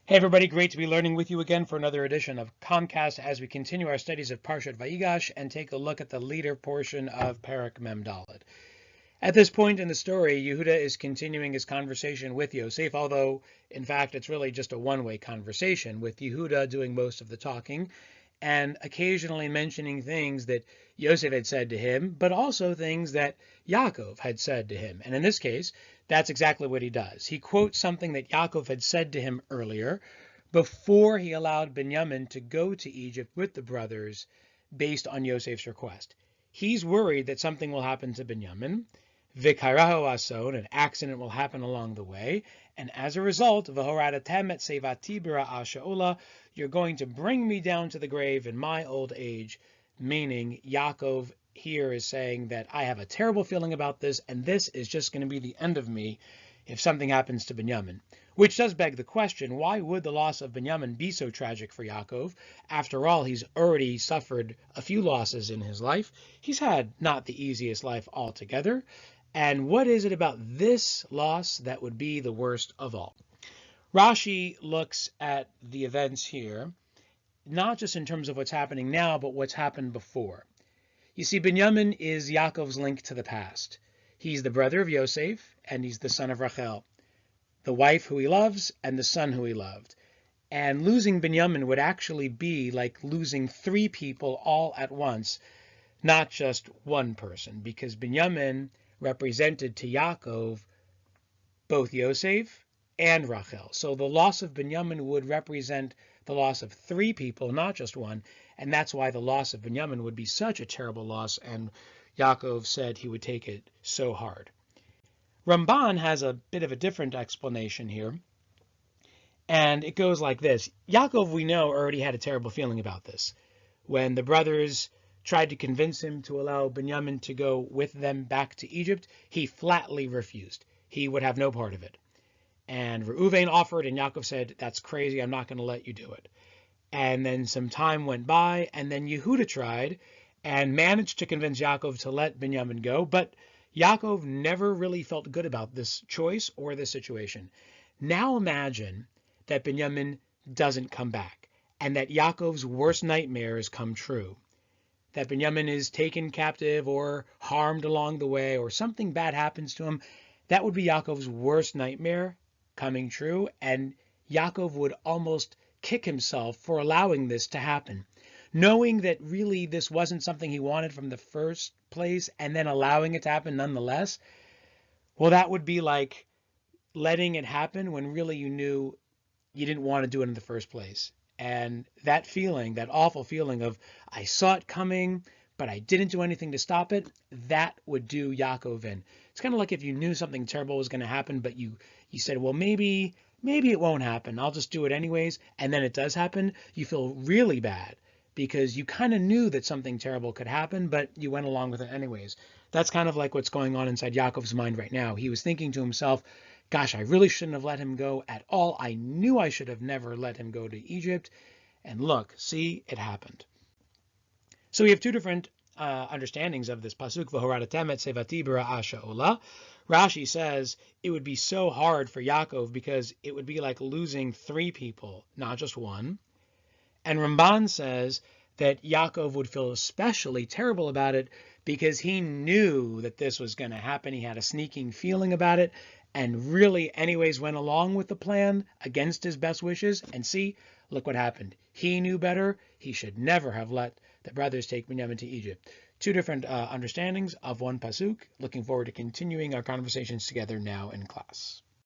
Hey everybody, great to be learning with you again for another edition of Comcast as we continue our studies of Parshat Vayigash and take a look at the later portion of Perek Mem Daled. At this point in the story, Yehuda is continuing his conversation with Yosef, although in fact it's really just a one-way conversation, with Yehuda doing most of the talking and occasionally mentioning things that Yosef had said to him, but also things that Yaakov had said to him. And in this case, that's exactly what he does. He quotes something that Yaakov had said to him earlier, before he allowed Binyamin to go to Egypt with the brothers based on Yosef's request. He's worried that something will happen to Binyamin. Vikaraho ason, an accident will happen along the way, and as a result, v'horadatem et sevati b'ra sha'ula, you're going to bring me down to the grave in my old age, meaning Yaakov here is saying that I have a terrible feeling about this, and this is just going to be the end of me if something happens to Binyamin. Which does beg the question, why would the loss of Binyamin be so tragic for Yaakov? After all, he's already suffered a few losses in his life. He's had not the easiest life altogether. And what is it about this loss that would be the worst of all? Rashi looks at the events here, not just in terms of what's happening now, but what's happened before. You see, Binyamin is Yaakov's link to the past. He's the brother of Yosef, and he's the son of Rachel, the wife who he loves and the son who he loved. And losing Binyamin would actually be like losing three people all at once, not just one person, because Binyamin represented to Yaakov both Yosef and Rachel. So the loss of Binyamin would represent the loss of three people, not just one, and that's why the loss of Binyamin would be such a terrible loss, and Yaakov said he would take it so hard. Ramban has a bit of a different explanation here, and it goes like this. Yaakov, we know, already had a terrible feeling about this. When the brothers tried to convince him to allow Binyamin to go with them back to Egypt, he flatly refused. He would have no part of it. And Reuven offered, and Yaakov said, that's crazy, I'm not going to let you do it. And then some time went by, and then Yehuda tried and managed to convince Yaakov to let Binyamin go, but Yaakov never really felt good about this choice or this situation. Now imagine that Binyamin doesn't come back, and that Yaakov's worst nightmares come true. That Binyamin is taken captive or harmed along the way, or something bad happens to him. That would be Yaakov's worst nightmare coming true, and Yaakov would almost kick himself for allowing this to happen, knowing that really this wasn't something he wanted from the first place, and then allowing it to happen nonetheless. Well, that would be like letting it happen when really you knew you didn't want to do it in the first place. And that feeling, that awful feeling of, I saw it coming, but I didn't do anything to stop it, that would do Yaakov in. It's kind of like if you knew something terrible was going to happen, but you said, well, maybe it won't happen. I'll just do it anyways. And then it does happen. You feel really bad because you kind of knew that something terrible could happen, but you went along with it anyways. That's kind of like what's going on inside Yaakov's mind right now. He was thinking to himself, gosh, I really shouldn't have let him go at all. I knew I should have never let him go to Egypt. And look, see, it happened. So we have two different understandings of this pasuk, v'horadatem et sevati b'ra sha'ula. Rashi says it would be so hard for Yaakov because it would be like losing three people, not just one. And Ramban says that Yaakov would feel especially terrible about it because he knew that this was going to happen. He had a sneaking feeling about it and really anyways went along with the plan against his best wishes. And see, look what happened. He knew better. He should never have let the brothers take Binyamin to Egypt. Two different understandings of one pasuk. Looking forward to continuing our conversations together now in class.